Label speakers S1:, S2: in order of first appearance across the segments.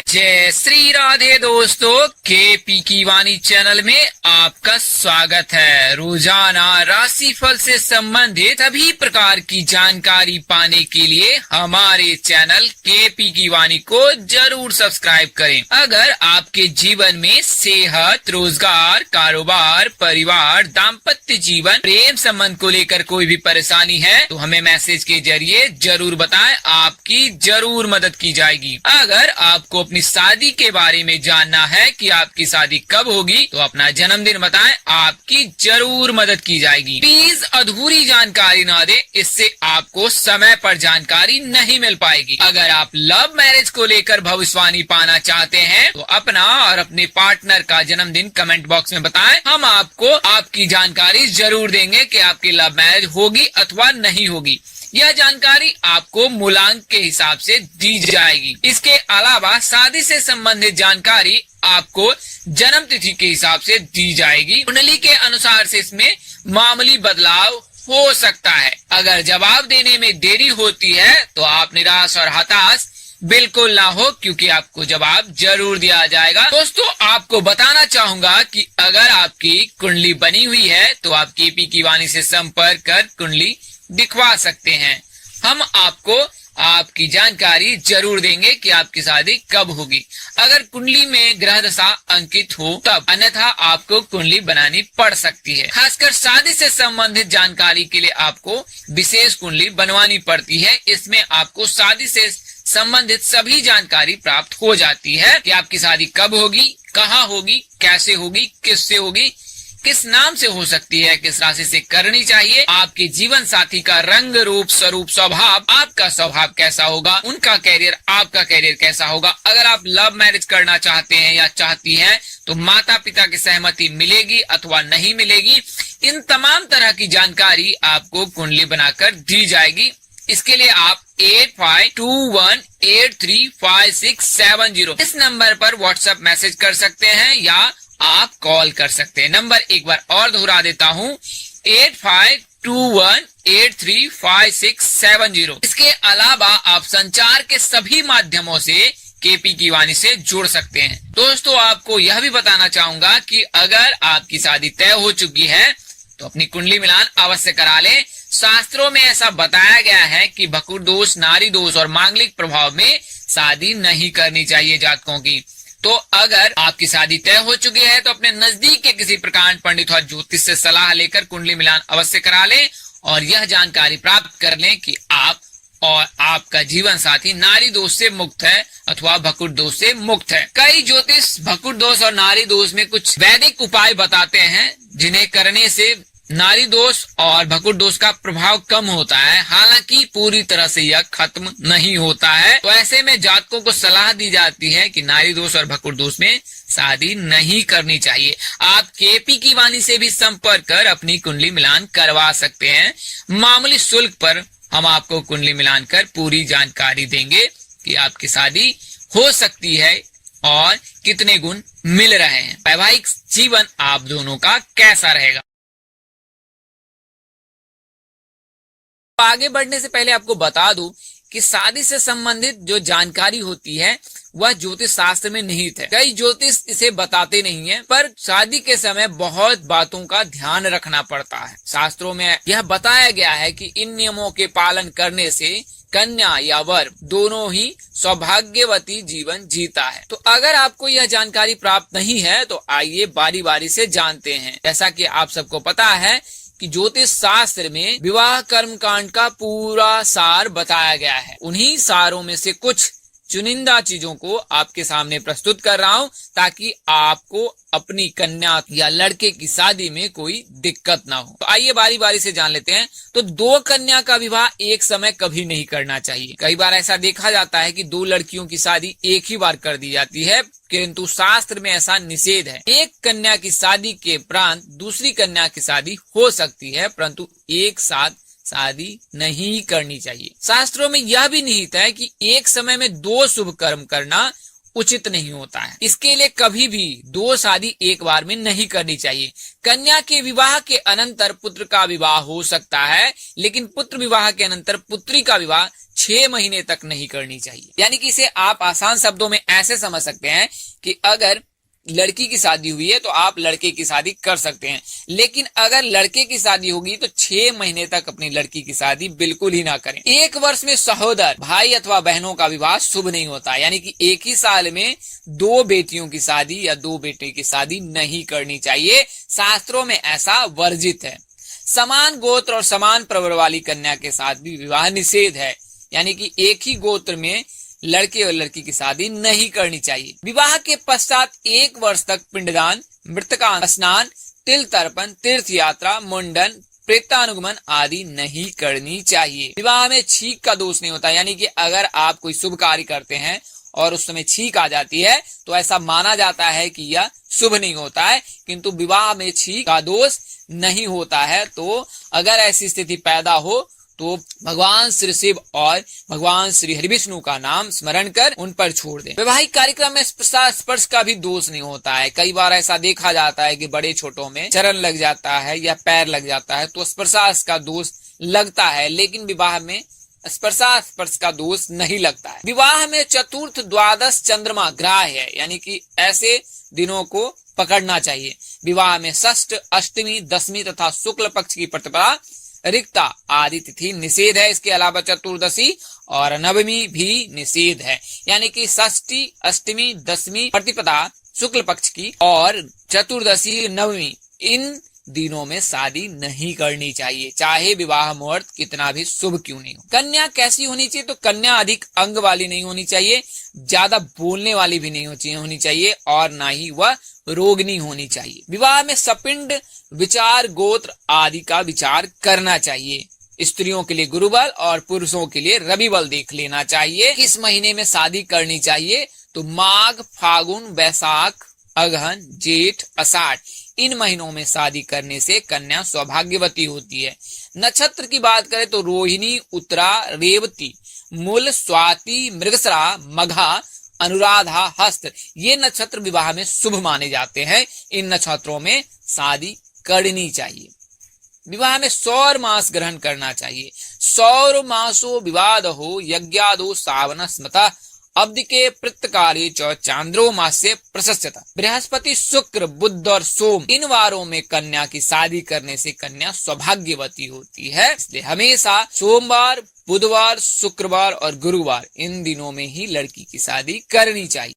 S1: जय श्री राधे दोस्तों, केपी की वाणी चैनल में आपका स्वागत है। रोजाना राशिफल से संबंधित सभी प्रकार की जानकारी पाने के लिए हमारे चैनल केपी की वाणी को जरूर सब्सक्राइब करें। अगर आपके जीवन में सेहत, रोजगार, कारोबार, परिवार, दाम्पत्य जीवन, प्रेम संबंध को लेकर कोई भी परेशानी है तो हमें मैसेज के जरिए जरूर बताएं, आपकी जरूर मदद की जाएगी। अगर आपको अपनी शादी के बारे में जानना है कि आपकी शादी कब होगी तो अपना जन्मदिन बताएं, आपकी जरूर मदद की जाएगी। प्लीज अधूरी जानकारी न दें, इससे आपको समय पर जानकारी नहीं मिल पाएगी। अगर आप लव मैरिज को लेकर भविष्यवाणी पाना चाहते हैं तो अपना और अपने पार्टनर का जन्मदिन कमेंट बॉक्स में बताएं, हम आपको आपकी जानकारी जरूर देंगे कि आपकी लव मैरिज होगी अथवा नहीं होगी। यह जानकारी आपको मूलांक के हिसाब से दी जाएगी। इसके अलावा शादी से संबंधित जानकारी आपको जन्म तिथि के हिसाब से दी जाएगी। कुंडली के अनुसार से इसमें मामूली बदलाव हो सकता है। अगर जवाब देने में देरी होती है तो आप निराश और हताश बिल्कुल ना हो, क्योंकि आपको जवाब जरूर दिया जाएगा। दोस्तों, आपको बताना चाहूंगा कि अगर आपकी कुंडली बनी हुई है तो आप केपी की वाणी से संपर्क कर कुंडली दिखवा सकते हैं। हम आपको आपकी जानकारी जरूर देंगे कि आपकी शादी कब होगी। अगर कुंडली में ग्रह दशा अंकित हो तब, अन्यथा आपको कुंडली बनानी पड़ सकती है। खासकर शादी से संबंधित जानकारी के लिए आपको विशेष कुंडली बनवानी पड़ती है। इसमें आपको शादी से संबंधित सभी जानकारी प्राप्त हो जाती है कि आपकी शादी कब होगी, कहाँ होगी, कैसे होगी, किससे होगी, किस नाम से हो सकती है, किस राशि से करनी चाहिए, आपके जीवन साथी का रंग, रूप, स्वरूप, स्वभाव, आपका स्वभाव कैसा होगा, उनका कैरियर, आपका कैरियर कैसा होगा। अगर आप लव मैरिज करना चाहते हैं या चाहती हैं तो माता पिता की सहमति मिलेगी अथवा नहीं मिलेगी, इन तमाम तरह की जानकारी आपको कुंडली बनाकर दी जाएगी। इसके लिए आप 8521835670 इस नंबर पर व्हाट्सएप मैसेज कर सकते हैं या आप कॉल कर सकते हैं। नंबर एक बार और दोहरा देता हूँ, 8521835670। इसके अलावा आप संचार के सभी माध्यमों से केपी की वाणी से जुड़ सकते हैं। दोस्तों, आपको यह भी बताना चाहूंगा कि अगर आपकी शादी तय हो चुकी है तो अपनी कुंडली मिलान अवश्य करा लें। शास्त्रों में ऐसा बताया गया है कि भकुर दोष, नारी दोष और मांगलिक प्रभाव में शादी नहीं करनी चाहिए जातकों की। तो अगर आपकी शादी तय हो चुकी है तो अपने नजदीक के किसी प्रकांड पंडित और ज्योतिष से सलाह लेकर कुंडली मिलान अवश्य करा लें और यह जानकारी प्राप्त कर लें कि आप और आपका जीवन साथी नारी दोष से मुक्त है अथवा भकुर दोष से मुक्त है। कई ज्योतिष भकुर दोष और नारी दोष में कुछ वैदिक उपाय बताते हैं जिन्हें करने से नारी दोष और भकुर दोष का प्रभाव कम होता है। हालांकि पूरी तरह से यह खत्म नहीं होता है। तो ऐसे में जातकों को सलाह दी जाती है कि नारी दोष और भकुर दोष में शादी नहीं करनी चाहिए। आप केपी की वाणी से भी संपर्क कर अपनी कुंडली मिलान करवा सकते हैं। मामूली शुल्क पर हम आपको कुंडली मिलान कर पूरी जानकारी देंगे कि आपकी शादी हो सकती है और कितने गुण मिल रहे हैं। वैवाहिक जीवन आप दोनों का कैसा रहेगा। आगे बढ़ने से पहले आपको बता दूं कि शादी से संबंधित जो जानकारी होती है वह ज्योतिष शास्त्र में निहित है। कई ज्योतिष इसे बताते नहीं है, पर शादी के समय बहुत बातों का ध्यान रखना पड़ता है। शास्त्रों में यह बताया गया है कि इन नियमों के पालन करने से कन्या या वर दोनों ही सौभाग्यवती जीवन जीता है। तो अगर आपको यह जानकारी प्राप्त नहीं है तो आइए बारी बारी से जानते हैं। जैसा कि आप सबको पता है कि ज्योतिष शास्त्र में विवाह कर्म कांड का पूरा सार बताया गया है। उन्हीं सारों में से कुछ चुनिंदा चीजों को आपके सामने प्रस्तुत कर रहा हूं ताकि आपको अपनी कन्या या लड़के की शादी में कोई दिक्कत ना हो। तो आइए बारी बारी से जान लेते हैं। तो दो कन्या का विवाह एक समय कभी नहीं करना चाहिए। कई बार ऐसा देखा जाता है कि दो लड़कियों की शादी एक ही बार कर दी जाती है, किंतु शास्त्र में ऐसा निषेध है। एक कन्या की शादी के उपरांत दूसरी कन्या की शादी हो सकती है, परंतु एक साथ शादी नहीं करनी चाहिए। शास्त्रों में यह भी निहित है कि एक समय में दो शुभ कर्म करना उचित नहीं होता है। इसके लिए कभी भी दो शादी एक बार में नहीं करनी चाहिए। कन्या के विवाह के अनंतर पुत्र का विवाह हो सकता है, लेकिन पुत्र विवाह के अनंतर पुत्री का विवाह 6 महीने तक नहीं करनी चाहिए। यानी कि इसे आप आसान शब्दों में ऐसे समझ सकते हैं कि अगर लड़की की शादी हुई है तो आप लड़के की शादी कर सकते हैं, लेकिन अगर लड़के की शादी होगी तो 6 महीने तक अपनी लड़की की शादी बिल्कुल ही ना करें। 1 वर्ष में सहोदर भाई अथवा बहनों का विवाह शुभ नहीं होता, यानी कि एक ही साल में 2 बेटियों की शादी या 2 बेटे की शादी नहीं करनी चाहिए। शास्त्रों में ऐसा वर्जित है। समान गोत्र और समान प्रवर वाली कन्या के साथ भी विवाह निषेध है, यानी कि एक ही गोत्र में लड़के और लड़की की शादी नहीं करनी चाहिए। विवाह के पश्चात 1 वर्ष तक पिंडदान, मृतका स्नान, तिल तर्पण, तीर्थ यात्रा, मुंडन, प्रेतानुगमन आदि नहीं करनी चाहिए। विवाह में छींक का दोष नहीं होता, यानी कि अगर आप कोई शुभ कार्य करते हैं और उस समय छींक आ जाती है तो ऐसा माना जाता है कि यह शुभ नहीं होता है, किंतु विवाह में छींक का दोष नहीं होता है। तो अगर ऐसी स्थिति पैदा हो तो भगवान श्री शिव और भगवान श्री हरिविष्णु का नाम स्मरण कर उन पर छोड़ दें। वैवाहिक कार्यक्रम में स्पर्श का भी दोष नहीं होता है। कई बार ऐसा देखा जाता है कि बड़े छोटों में चरण लग जाता है या पैर लग जाता है तो स्पर्श का दोष लगता है, लेकिन विवाह में स्पर्श का दोष नहीं लगता है। विवाह में चतुर्थ, द्वादश चंद्रमा ग्राह्य है, यानी कि ऐसे दिनों को पकड़ना चाहिए। विवाह में षष्ठ, अष्टमी, दशमी तथा शुक्ल पक्ष की प्रतिपदा, रिक्ता आदि तिथि निषेध है। इसके अलावा चतुर्दशी और नवमी भी निषेध है, यानी कि षष्ठी, अष्टमी, दशमी प्रतिपदा शुक्ल पक्ष की और चतुर्दशी, नवमी, इन दिनों में शादी नहीं करनी चाहिए, चाहे विवाह मुहूर्त कितना भी शुभ क्यों नहीं हो। कन्या कैसी होनी चाहिए? तो कन्या अधिक अंग वाली नहीं होनी चाहिए, ज्यादा बोलने वाली भी नहीं होनी चाहिए और ना ही वह रोगनी होनी चाहिए। विवाह में सपिंड, विचार, गोत्र आदि का विचार करना चाहिए। स्त्रियों के लिए गुरुबल और पुरुषों के लिए रविबल देख लेना चाहिए। किस महीने में शादी करनी चाहिए? तो माघ, फागुन, वैशाख, अगहन, जेठ, आषाढ़, इन महीनों में शादी करने से कन्या सौभाग्यवती होती है। नक्षत्र की बात करें तो रोहिणी, उत्तरा, रेवती, मूल, स्वाति, मृगशिरा, मघा, अनुराधा, हस्त, ये नक्षत्र विवाह में शुभ माने जाते हैं। इन नक्षत्रों में शादी करनी चाहिए। विवाह में सौर मास ग्रहण करना चाहिए। सौर मासो विवाद हो यज्ञादो सावन स्मृता अब्दिके प्रत्यकाले च चांद्रो मास से प्रशस्यता। बृहस्पति, शुक्र, बुध और सोम, इन वारों में कन्या की शादी करने से कन्या सौभाग्यवती होती है। इसलिए हमेशा सोमवार, बुधवार, शुक्रवार और गुरुवार, इन दिनों में ही लड़की की शादी करनी चाहिए।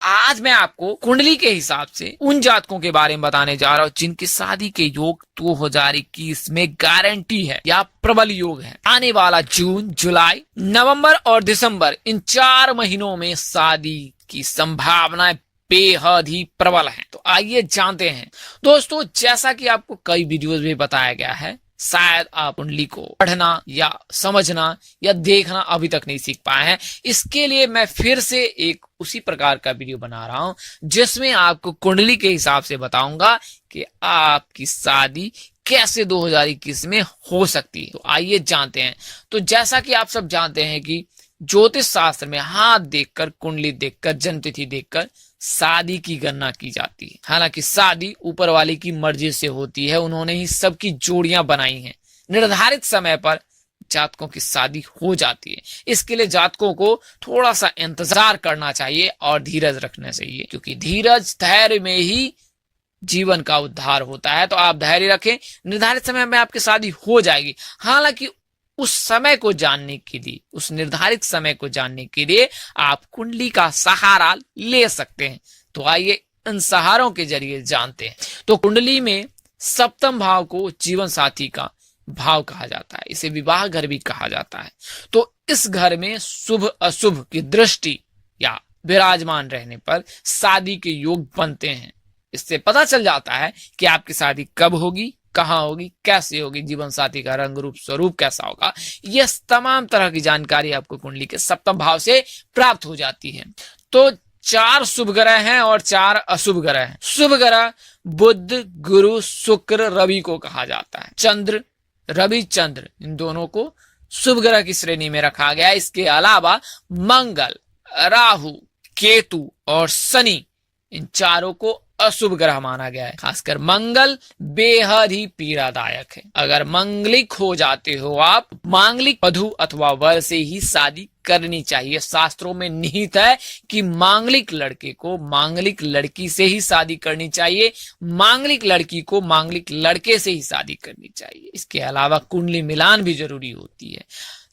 S1: आज मैं आपको कुंडली के हिसाब से उन जातकों के बारे में बताने जा रहा हूँ जिनकी शादी के योग 2021 में गारंटी है या प्रबल योग है। आने वाला जून, जुलाई, नवंबर और दिसंबर, इन 4 महीनों में शादी की संभावनाएं बेहद ही प्रबल है। तो आइए जानते हैं। दोस्तों, जैसा कि आपको कई वीडियोस में बताया गया है, शायद आप कुंडली को पढ़ना या समझना या देखना अभी तक नहीं सीख पाए हैं। इसके लिए मैं फिर से एक उसी प्रकार का वीडियो बना रहा हूं जिसमें आपको कुंडली के हिसाब से बताऊंगा कि आपकी शादी कैसे 2021 में हो सकती है। तो आइए जानते हैं। तो जैसा कि आप सब जानते हैं कि ज्योतिष शास्त्र में हाथ देखकर, कुंडली देखकर, जन्मतिथि देखकर शादी की गणना की जाती है। हालांकि शादी ऊपर वाले की मर्जी से होती है, उन्होंने ही सबकी जोड़ियां बनाई हैं। निर्धारित समय पर जातकों की शादी हो जाती है। इसके लिए जातकों को थोड़ा सा इंतजार करना चाहिए और धीरज रखना चाहिए, क्योंकि धीरज, धैर्य में ही जीवन का उद्धार होता है। तो आप धैर्य रखें, निर्धारित समय में आपकी शादी हो जाएगी। हालांकि उस समय को जानने के लिए, उस निर्धारित समय को जानने के लिए आप कुंडली का सहारा ले सकते हैं। तो आइए इन सहारों के जरिए जानते हैं। तो कुंडली में सप्तम भाव को जीवन साथी का भाव कहा जाता है, इसे विवाह घर भी कहा जाता है। तो इस घर में शुभ अशुभ की दृष्टि या विराजमान रहने पर शादी के योग बनते हैं। इससे पता चल जाता है कि आपकी शादी कब होगी, कहाँ होगी, कैसे होगी, जीवन साथी का रंग रूप स्वरूप कैसा होगा। यह तमाम तरह की जानकारी आपको कुंडली के सप्तम भाव से प्राप्त हो जाती है। तो 4 शुभ ग्रह हैं और 4 अशुभ ग्रह हैं। शुभ ग्रह बुध, गुरु, शुक्र, रवि को कहा जाता है। चंद्र, रवि, चंद्र, इन दोनों को शुभ ग्रह की श्रेणी में रखा गया है। इसके अलावा मंगल, राहु, केतु और शनि, इन चारों को अशुभ ग्रह माना गया है। खासकर मंगल बेहद ही पीड़ादायक है। अगर मांगलिक हो जाते हो आप, मांगलिक वधु अथवा वर से ही शादी करनी चाहिए। शास्त्रों में निहित है कि मांगलिक लड़के को मांगलिक लड़की से ही शादी करनी चाहिए, मांगलिक लड़की को मांगलिक लड़के से ही शादी करनी चाहिए। इसके अलावा कुंडली मिलान भी जरूरी होती है।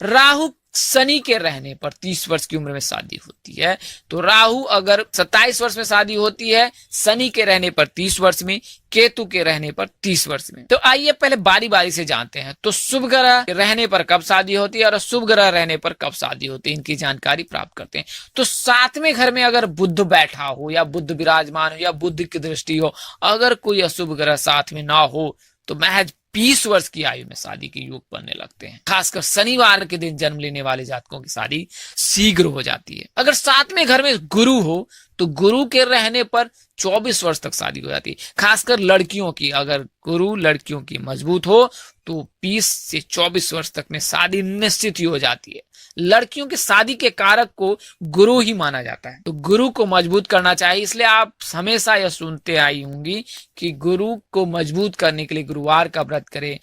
S1: राहु शनि के रहने पर 30 वर्ष की उम्र में शादी होती है। तो राहु अगर 27 वर्ष में शादी होती है, शनि के रहने पर 30 वर्ष में, केतु के रहने पर 30 वर्ष में। तो आइए पहले बारी बारी से जानते हैं तो शुभ ग्रह रहने पर कब शादी होती है और अशुभ ग्रह रहने पर कब शादी होती है, इनकी जानकारी प्राप्त करते हैं। तो 7वें घर में अगर बुध बैठा हो या बुध विराजमान हो या बुध की दृष्टि हो, अगर कोई अशुभ ग्रह साथ में ना हो तो महज 20 वर्ष की आयु में शादी के योग बनने लगते हैं। खासकर शनिवार के दिन जन्म लेने वाले जातकों की शादी शीघ्र हो जाती है। अगर 7वें घर में गुरु हो तो गुरु के रहने पर 24 वर्ष तक शादी हो जाती है। खासकर लड़कियों की, अगर गुरु लड़कियों की मजबूत हो तो 20 से 24 वर्ष तक में शादी निश्चित ही हो जाती है। लड़कियों की शादी के कारक को गुरु ही माना जाता है, तो गुरु को मजबूत करना चाहिए। इसलिए आप हमेशा यह सुनते आई होंगी कि गुरु को मजबूत करने के लिए गुरुवार का व्रत करें,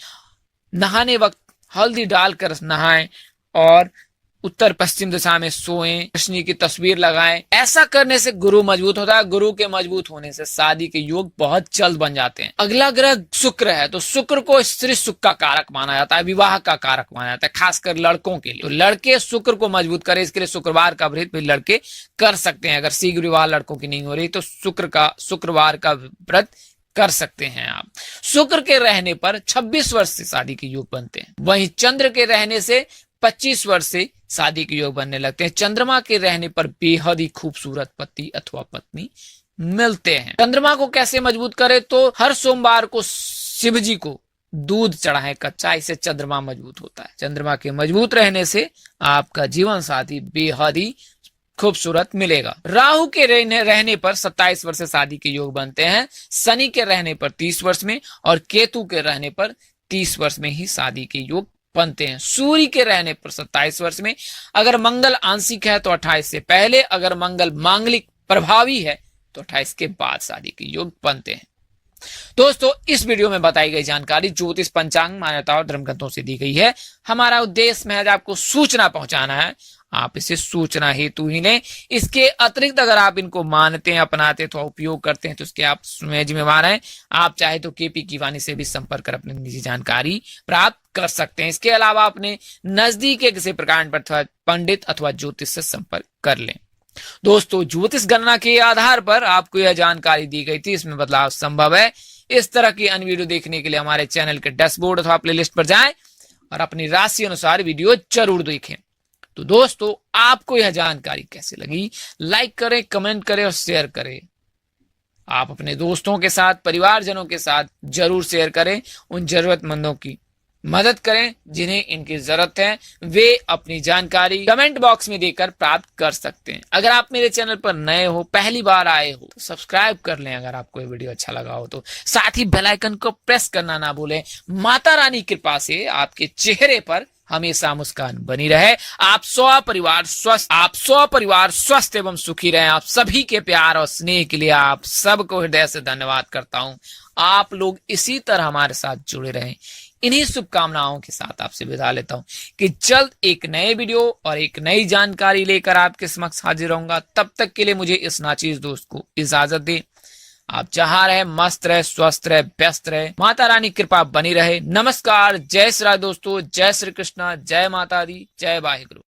S1: नहाने वक्त हल्दी डालकर नहाएं और उत्तर पश्चिम दिशा में सोएं, कृष्ण की तस्वीर लगाएं। ऐसा करने से गुरु मजबूत होता है। गुरु के मजबूत होने से शादी के योग बहुत जल्द बन जाते हैं। अगला ग्रह शुक्र है, तो शुक्र को स्त्री सुख का कारक माना जाता है, विवाह का कारक माना जाता है, खासकर लड़कों के लिए। तो लड़के शुक्र को मजबूत करें, इसके लिए शुक्रवार का व्रत भी लड़के कर सकते हैं। अगर शीघ्र विवाह लड़कों की नहीं हो रही तो शुक्रवार का व्रत कर सकते हैं आप। शुक्र के रहने पर 26 वर्ष से शादी के योग बनते हैं। वहीं चंद्र के रहने से 25 वर्ष से शादी के योग बनने लगते हैं। चंद्रमा के रहने पर बेहद ही खूबसूरत पति अथवा पत्नी मिलते हैं। चंद्रमा को कैसे मजबूत करें, तो हर सोमवार को शिव जी को दूध चढ़ाएं कच्चा, इससे चंद्रमा मजबूत होता है। चंद्रमा के मजबूत रहने से आपका जीवन साथी बेहद ही खूबसूरत मिलेगा। राहु के रहने पर 27 वर्ष से शादी के योग बनते हैं। शनि के रहने पर 30 वर्ष में और केतु के रहने पर 30 वर्ष में ही शादी के योग बनते हैं। सूर्य के रहने पर 27 वर्ष में, अगर मंगल आंशिक है तो 28 से पहले, अगर मंगल मांगलिक प्रभावी है तो 28 के बाद शादी के योग बनते हैं। दोस्तों, इस वीडियो में बताई गई जानकारी ज्योतिष, पंचांग, मान्यता और धर्म ग्रंथों से दी गई है। हमारा उद्देश्य महज आपको सूचना पहुंचाना है, आप इसे सूचना हेतु ही लें। इसके अतिरिक्त अगर आप इनको मानते हैं, अपनाते हैं तो उपयोग करते हैं तो इसके आप स्वयं जिम्मेवार हैं। आप चाहे तो केपी की वाणी से भी संपर्क कर अपनी निजी जानकारी प्राप्त कर सकते हैं। इसके अलावा अपने नजदीक के किसी प्रकार पर पंडित अथवा ज्योतिष से संपर्क कर लें। दोस्तों, ज्योतिष गणना के आधार पर आपको यह जानकारी दी गई थी, इसमें बदलाव संभव है। इस तरह की अन्य वीडियो देखने के लिए हमारे चैनल के डैशबोर्ड अथवा प्लेलिस्ट पर जाएं और अपनी राशि अनुसार वीडियो जरूर देखें। तो दोस्तों, आपको यह जानकारी कैसी लगी, लाइक करें, कमेंट करें और शेयर करें। आप अपने दोस्तों के साथ, परिवारजनों के साथ जरूर शेयर करें। उन जरूरतमंदों की मदद करें जिन्हें इनकी जरूरत है। वे अपनी जानकारी कमेंट बॉक्स में देकर प्राप्त कर सकते हैं। अगर आप मेरे चैनल पर नए हो, पहली बार आए हो तो सब्सक्राइब कर लें अगर आपको ये वीडियो अच्छा लगा हो तो। साथ ही बेल आइकन को प्रेस करना ना भूलें। माता रानी कृपा से आपके चेहरे पर हमेशा मुस्कान बनी रहे। आप सपरिवार स्वस्थ एवं सुखी रहें। आप सभी के प्यार और स्नेह के लिए आप सबको हृदय से धन्यवाद करता हूं। आप लोग इसी तरह हमारे साथ जुड़े रहें। इन्हीं शुभकामनाओं के साथ आपसे विदा लेता हूं कि जल्द एक नए वीडियो और एक नई जानकारी लेकर आपके समक्ष हाजिर रहूंगा। तब तक के लिए मुझे इस नाचीज दोस्त को इजाजत दें। आप जहां रहे मस्त रहे, स्वस्थ रहे, व्यस्त रहे। माता रानी कृपा बनी रहे। नमस्कार, जय श्री राम दोस्तों, जय श्री कृष्णा, जय माता दी, जय वाहिगुरु।